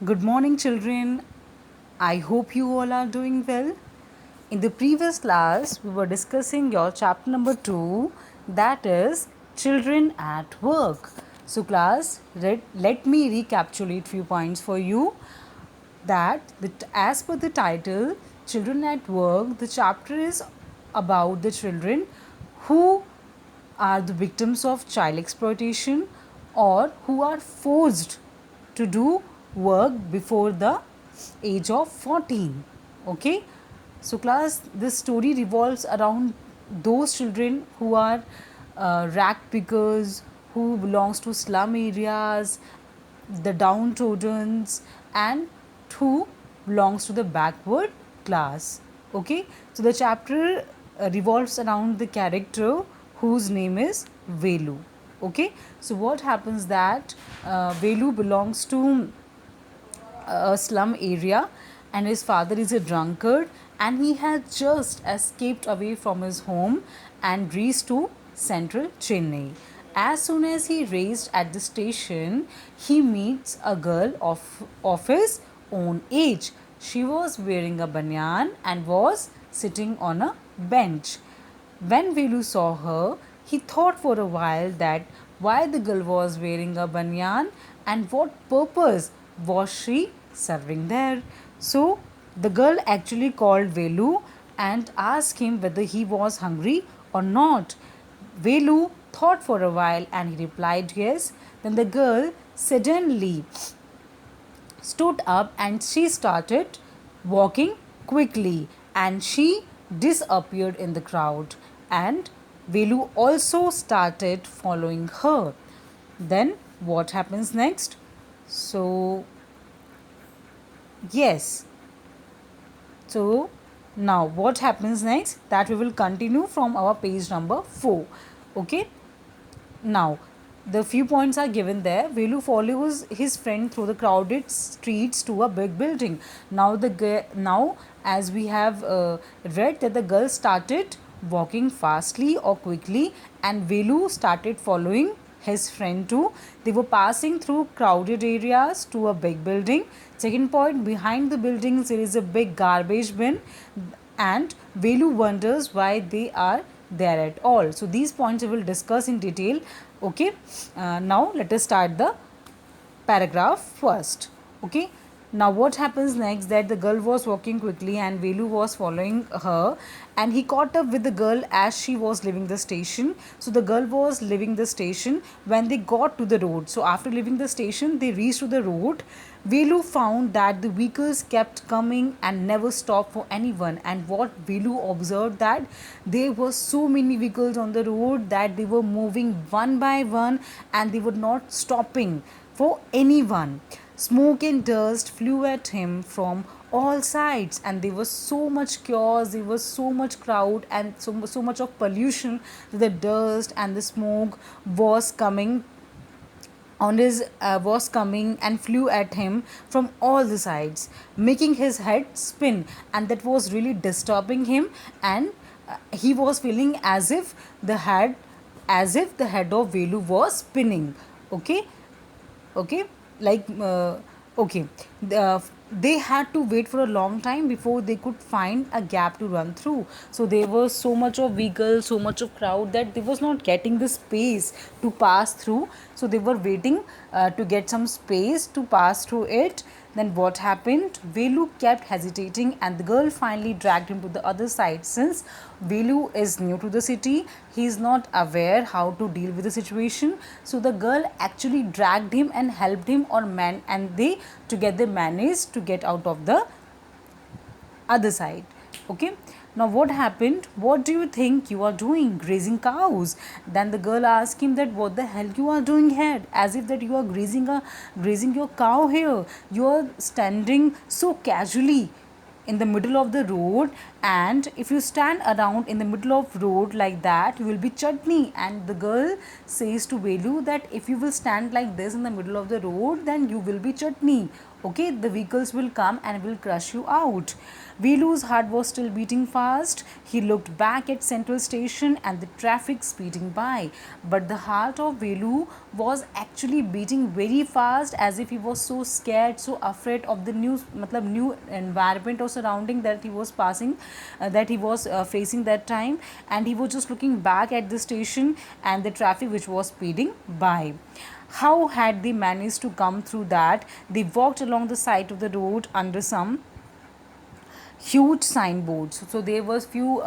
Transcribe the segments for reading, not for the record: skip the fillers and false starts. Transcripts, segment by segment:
Good morning, children. I hope you all are doing well. In the previous class, we were discussing your chapter number 2, that is Children at Work. So, class, let me recapitulate few points for you. As per the title, Children at Work, the chapter is about the children who are the victims of child exploitation or who are forced to do work before the age of 14. Okay, so class, this story revolves around those children who are rag pickers, who belongs to slum areas, the downtrodden, and who belongs to the backward class. Okay, so the chapter revolves around the character whose name is Velu. Okay, so what happens that Velu belongs to a slum area and his father is a drunkard and he had just escaped away from his home and reached to central Chennai. As soon as he reached at the station, he meets a girl of his own age. She was wearing a banyan and was sitting on a bench. When Velu saw her, he thought for a while that why the girl was wearing a banyan and what purpose was she serving there. So the girl actually called Velu and asked him whether he was hungry or not. Velu thought for a while and he replied yes. Then the girl suddenly stood up and she started walking quickly and she disappeared in the crowd and Velu also started following her. Then what happens next? So yes, so now what happens next, that we will continue from our page number 4. Okay, now the few points are given there. Velu follows his friend through the crowded streets to a big building. Now as we have read that the girl started walking fastly or quickly and Velu started following his friend too. They were passing through crowded areas to a big building. Second point, behind the buildings there is a big garbage bin and Velu wonders why they are there at all. So these points we will discuss in detail. Okay, now let us start the paragraph first. Okay, now what happens next, that the girl was walking quickly and Velu was following her and he caught up with the girl as she was leaving the station. So the girl was leaving the station when they got to the road. So after leaving the station they reached to the road. Velu found that the vehicles kept coming and never stopped for anyone, and what Velu observed that there were so many vehicles on the road that they were moving one by one and they were not stopping for anyone. Smoke and dust flew at him from all sides, and there was so much chaos, there was so much crowd, and so much of pollution that the dust and the smoke was coming and flew at him from all the sides, making his head spin, and that was really disturbing him. And he was feeling as if the head of Velu was spinning. Okay, okay, like okay, they had to wait for a long time before they could find a gap to run through. So there was so much of vehicles, so much of crowd that they was not getting the space to pass through. So they were waiting to get some space to pass through it. Then what happened? Velu kept hesitating and the girl finally dragged him to the other side. Since Velu is new to the city, he is not aware how to deal with the situation. So the girl actually dragged him and helped him and they together managed to get out of the other side. Okay, now what happened? What do you think you are doing? Grazing cows. Then the girl asked him that what the hell you are doing here, as if that you are grazing your cow here. You are standing so casually in the middle of the road, and if you stand around in the middle of road like that, you will be chutney. And the girl says to Velu that if you will stand like this in the middle of the road, then you will be chutney. Okay, the vehicles will come and will crush you out. Velu's heart was still beating fast. He looked back at Central Station and the traffic speeding by. But the heart of Velu was actually beating very fast, as if he was so scared, so afraid of the new environment or surrounding that he was passing, that he was facing that time. And he was just looking back at the station and the traffic which was speeding by. How had they managed to come through that? They walked along the side of the road under some huge signboards. So there was few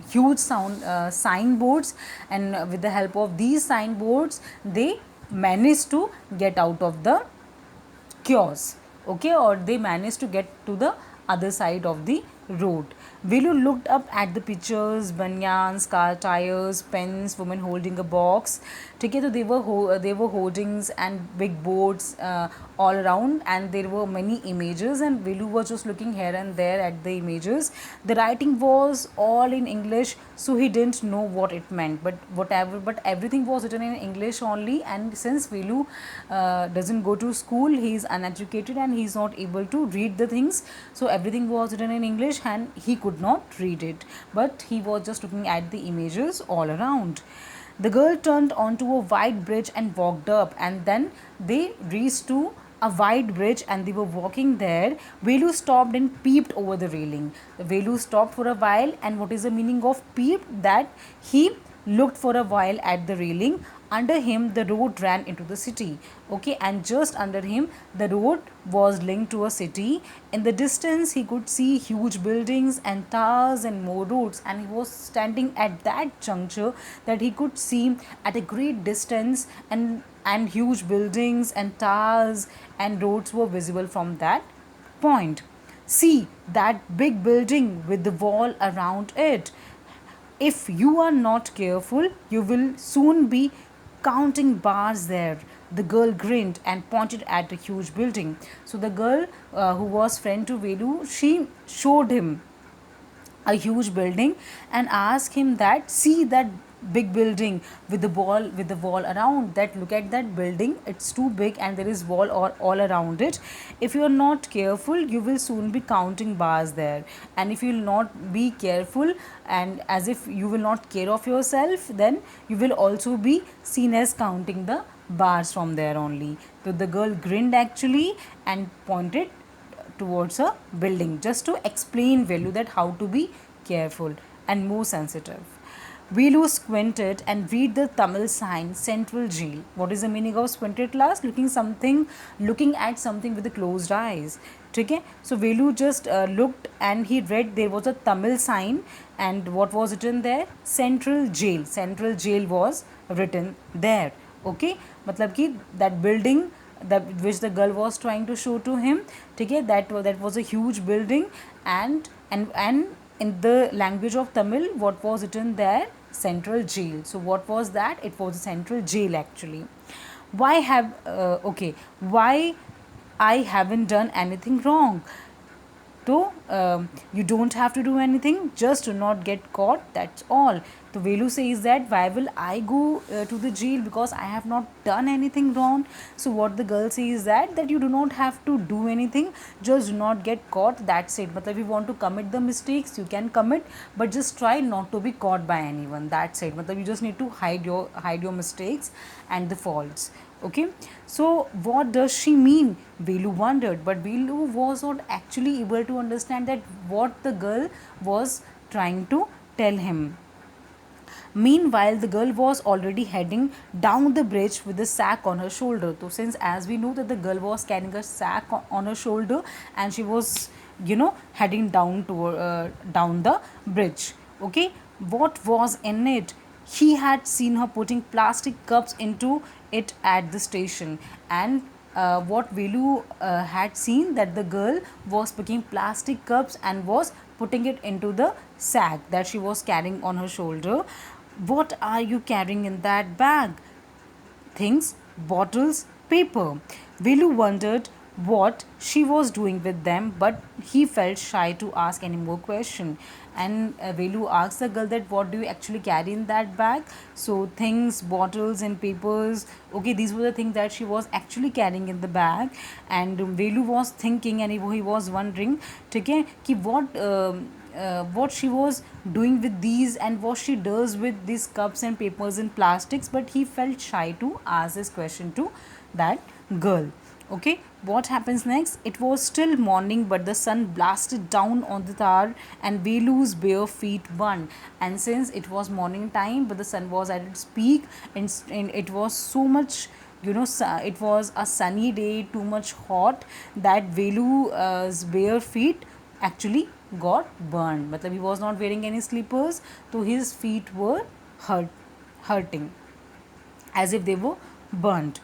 huge signboards, and with the help of these signboards they managed to get out of the chaos. Okay, or they managed to get to the other side of the road. Velu looked up at the pictures, banyans, car tires, pens, women holding a box. Okay, so they were hoardings and big boards all around, and there were many images, and Velu was just looking here and there at the images. The writing was all in English, so he didn't know what it meant. But everything was written in English only, and since Velu doesn't go to school, he is uneducated and he is not able to read the things. So everything was written in English and he could not read it. But he was just looking at the images all around. The girl turned onto a wide bridge and walked up, and then they reached to a wide bridge and they were walking there. Velu stopped and peeped over the railing. Velu stopped for a while, and what is the meaning of peeped? That he looked for a while at the railing. Under him the road ran into the city. Okay, and just under him the road was linked to a city. In the distance he could see huge buildings and towers and more roads, and he was standing at that juncture that he could see at a great distance, and huge buildings and towers and roads were visible from that point. See that big building with the wall around it. If you are not careful, you will soon be counting bars there. The girl grinned and pointed at the huge building. So the girl, who was friend to Velu, she showed him a huge building and ask him that, see that big building with the wall around that, look at that building, it's too big and there is wall all around it. If you are not careful, you will soon be counting bars there, and if you will not be careful and as if you will not care of yourself, then you will also be seen as counting the bars from there only. So the girl grinned actually and pointed towards a building just to explain Velu that how to be careful and more sensitive. Velu squinted and read the Tamil sign Central Jail. What is the meaning of squinted, class? Looking at something with the closed eyes. Okay? So Velu just looked and he read there was a Tamil sign, and what was written there? Central Jail. Central Jail was written there. Okay? मतलब कि that building that which the girl was trying to show to him, okay, that was a huge building, and in the language of Tamil, what was written there? Central Jail. So what was that? It was a central jail actually. Why I haven't done anything wrong? So you don't have to do anything, just do not get caught, that's all. So Velu says that, why will I go to the jail, because I have not done anything wrong. So what the girl says that you do not have to do anything, just do not get caught, that's it. Matlab, if you want to commit the mistakes, you can commit, but just try not to be caught by anyone, that's it. Matlab, you just need to hide your mistakes and the faults. Okay, so what does she mean? Velu wondered, but Velu was not actually able to understand that what the girl was trying to tell him. Meanwhile, the girl was already heading down the bridge with the sack on her shoulder. So, since as we know that the girl was carrying a sack on her shoulder, and she was, heading down the bridge. Okay, what was in it? He had seen her putting plastic cups into it at the station, and what Velu had seen, that the girl was picking plastic cups and was putting it into the sack that she was carrying on her shoulder. What are you carrying in that bag? Things, bottles, paper. Velu wondered what she was doing with them, but he felt shy to ask any more question. And Velu asked the girl that what do you actually carry in that bag. So things, bottles and papers, okay, these were the things that she was actually carrying in the bag. And Velu was thinking, and he was wondering okay, कि what she was doing with these and what she does with these cups and papers and plastics, but he felt shy to ask this question to that girl. Okay, what happens next? It was still morning, but the sun blasted down on the tower, and Velu's bare feet burned. And since it was morning time, but the sun was at its peak, and it was so much, it was a sunny day, too much hot, that Velu's bare feet actually got burned. Matlab he was not wearing any slippers, so his feet were hurting as if they were burnt.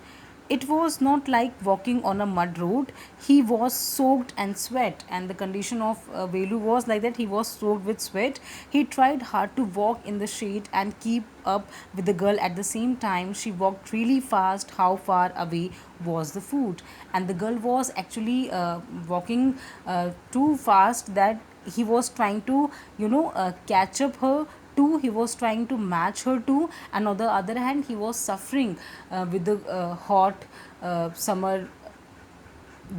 It was not like walking on a mud road. He was soaked and sweat, and the condition of Velu was like that. He was soaked with sweat. He tried hard to walk in the shade and keep up with the girl at the same time. She walked really fast. How far away was the food? And the girl was actually walking too fast that he was trying to, catch up her too. He was trying to match her too, and on the other hand he was suffering with the hot summer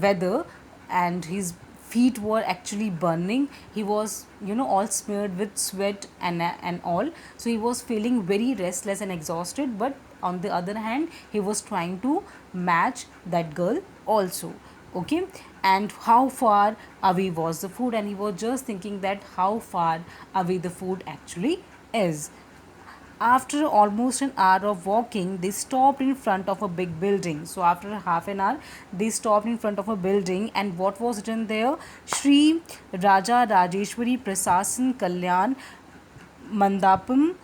weather, and his feet were actually burning. He was, all smeared with sweat and all, so he was feeling very restless and exhausted, but on the other hand he was trying to match that girl also. Okay, and how far away was the food, and he was just thinking that how far away the food actually is. After almost an hour of walking, they stopped in front of a big building. So after half an hour, they stopped in front of a building, and what was written there? Shri Raja Rajeshwari Prasasan Kalyan Mandapam,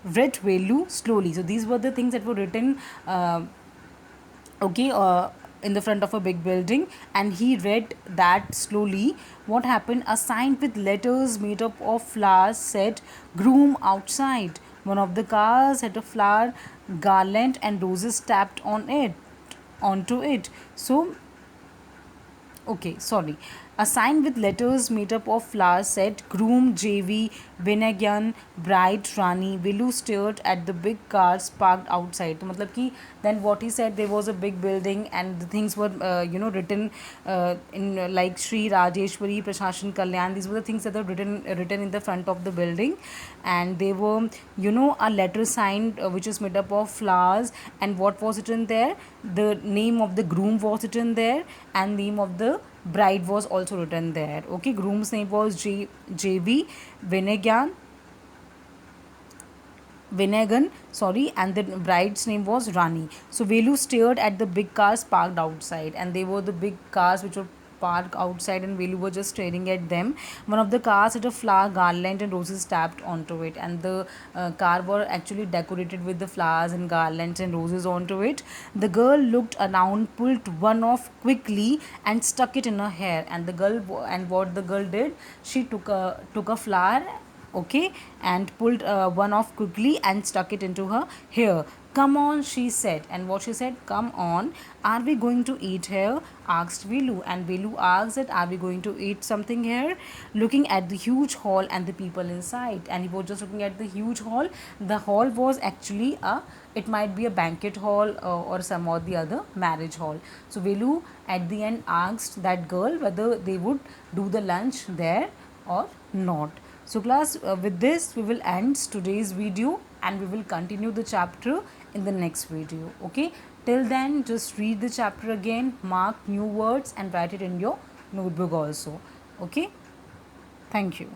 read Velu slowly. So these were the things that were written okay, in the front of a big building, and he read that slowly. What happened? A sign with letters made up of flowers said groom outside. One of the cars had a flower garland and roses tapped onto it. So okay, sorry. A sign with letters made up of flowers said groom JV Vinagyan bride Rani. Vilu stared at the big cars parked outside. तो मतलब कि then what he said, there was a big building and the things were written in like Shri Rajeshwari Prashashan Kalyan. These were the things that were written in the front of the building, and they were, a letter sign which is made up of flowers. And what was written there? The name of the groom was written there, and name of the bride was also written there. Okay, groom's name was JV Vinagan, sorry, and the bride's name was Rani. So Velu stared at the big cars parked outside, and they were the big cars which were parked outside, and Velu was just staring at them. One of the cars had a flower garland and roses tapped onto it, and the car were actually decorated with the flowers and garlands and roses onto it. The girl looked around, pulled one off quickly, and stuck it in her hair. And and what the girl did, she took a flower, okay, and pulled one off quickly and stuck it into her hair. Come on, she said. And what she said, come on, are we going to eat here? Asked Vilu. And Vilu asked that, are we going to eat something here? Looking at the huge hall and the people inside. And he was just looking at the huge hall. The hall was actually it might be a banquet hall or some or the other marriage hall. So Vilu at the end asked that girl whether they would do the lunch there or not. So class, with this we will end today's video, and we will continue the chapter in the next video. Okay, till then just read the chapter again, mark new words and write it in your notebook also. Okay, thank you.